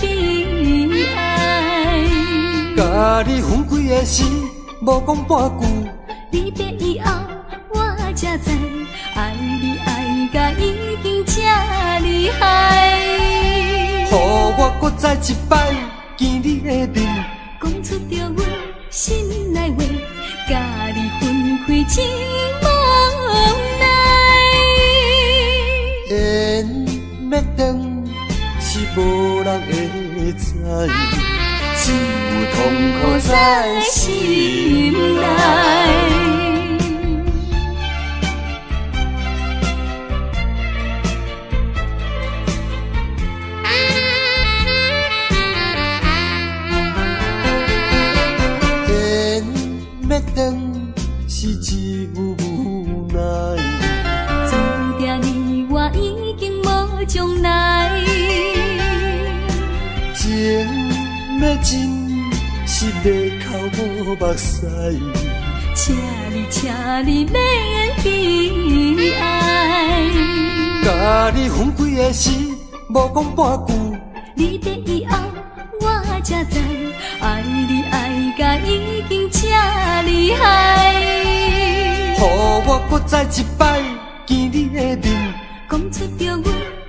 悲哀。甲你分开的时，无讲半句。离别以后，我才知，爱你爱甲已经这厉害。予我搁再一摆见你的面，讲出着阮心内话，甲你分开真无奈。缘要断是无人会知，只有痛苦在心内。要断是只有无奈，注定你我已经无将来。情要真是要哭无目屎，请你免悲哀。甲你分开的时，无讲半句。离别以后，我才知，爱你爱甲已经这厉害。予我搁再一摆见你的面，讲出着阮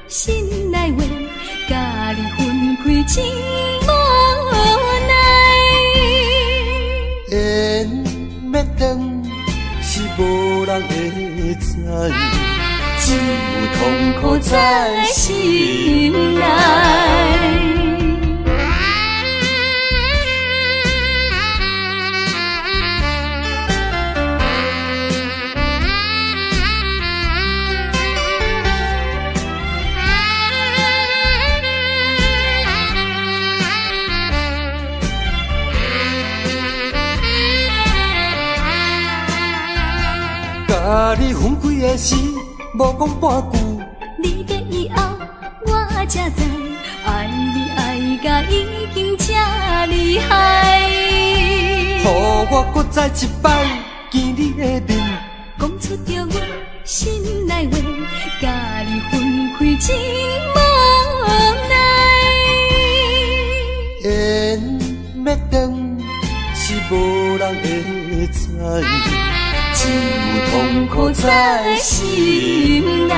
心内话，甲你分开真无奈。缘要断是无人会知，只有痛苦在心内。甲你分开的时，无讲半句。离别以后，我才知，爱你爱甲已经这厉害。予我搁再一摆见你的面，讲出着阮心内话，甲你分开真无奈。缘要断是无人会知，只有痛苦在心内。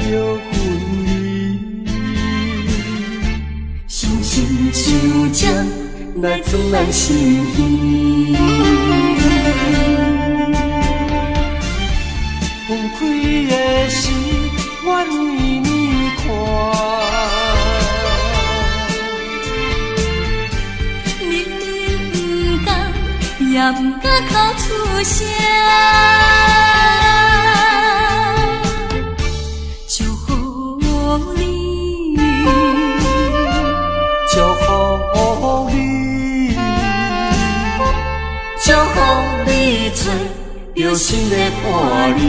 着分离。星星像针来装咱心耳。分开的时，阮为你看。明明不甘，也不敢口出声。祝福你，祝福你，祝福你做着新的伴侣。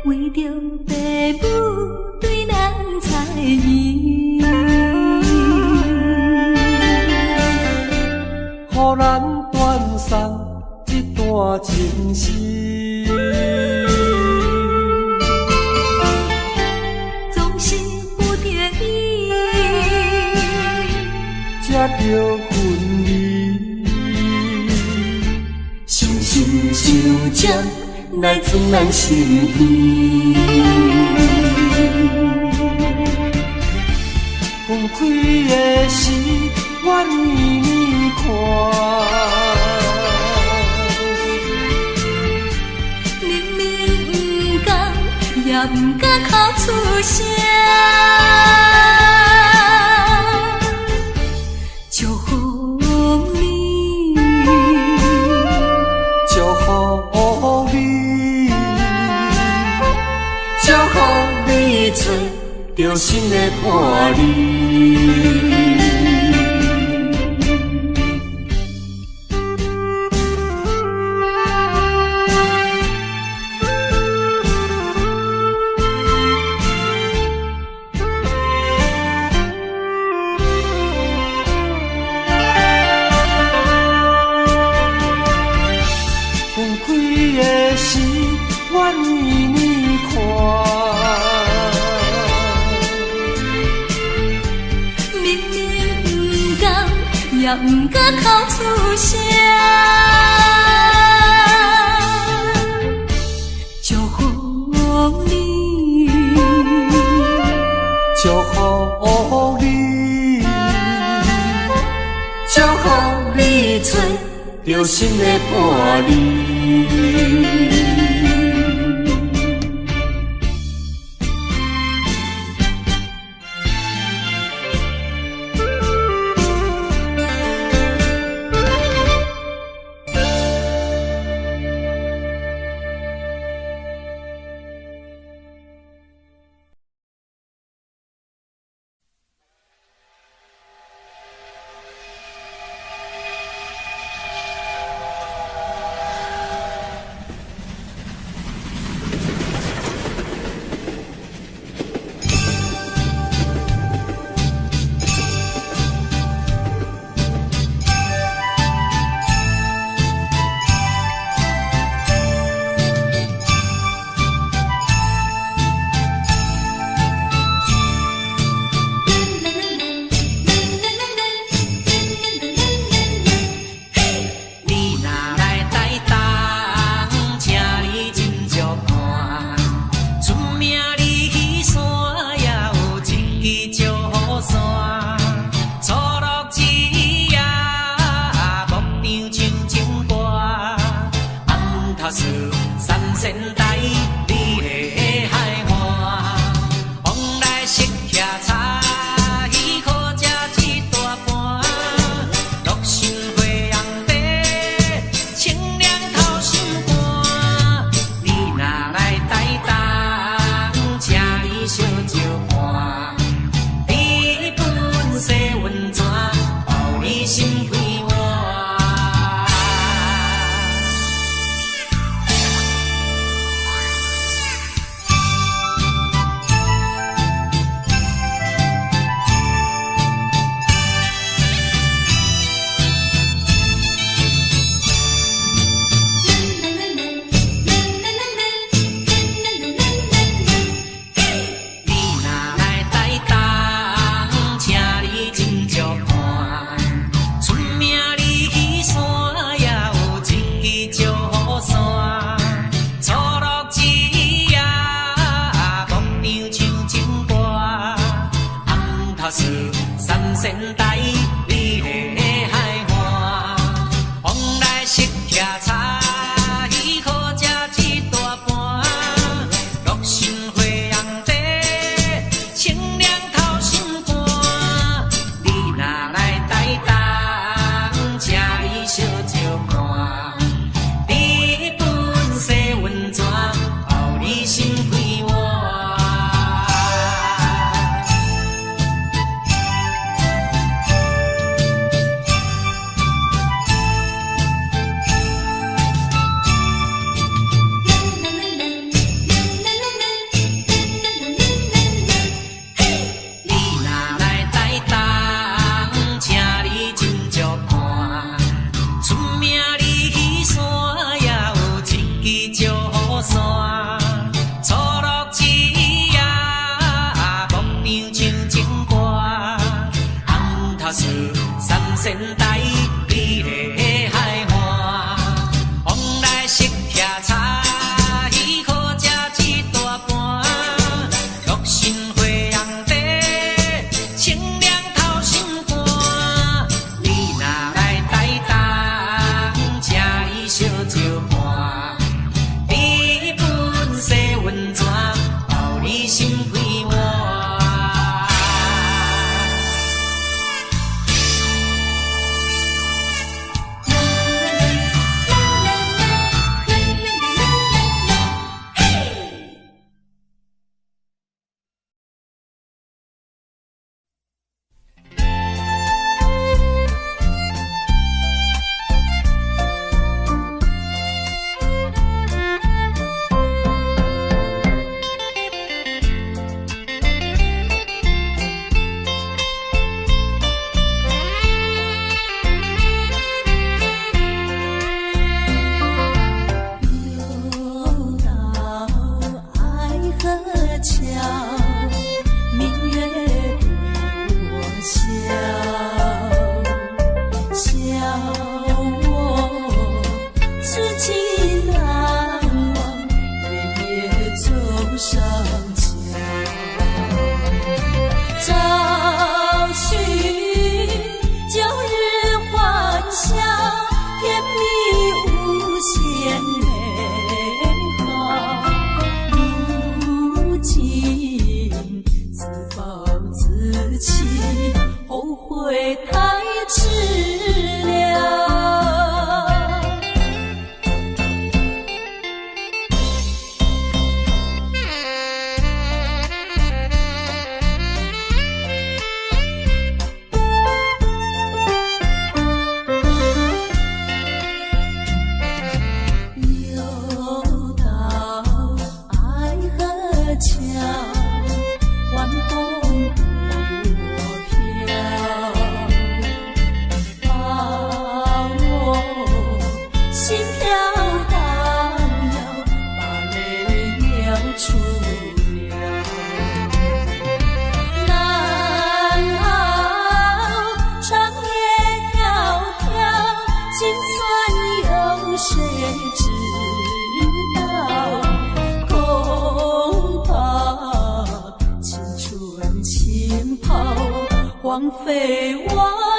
为着爸母对咱猜疑，予咱断送这段情丝。总是不得已，才着分离。星星像针来装咱心耳。分开的时，阮为你看。明明不甘，也不敢口出声。祝福你，祝福你，祝福你做着新的伴侣。分开的时，阮为你看。明明不甘，也不敢口出声。祝福你，祝福你，祝福你做着新的伴侣。仙台美丽的海岸，往来色徛茶，鱼好食一大盘，玉心花红茶，清凉透心肝。你若来台东，请伊烧酒盘，日本洗温泉，包你心开满。荒废我。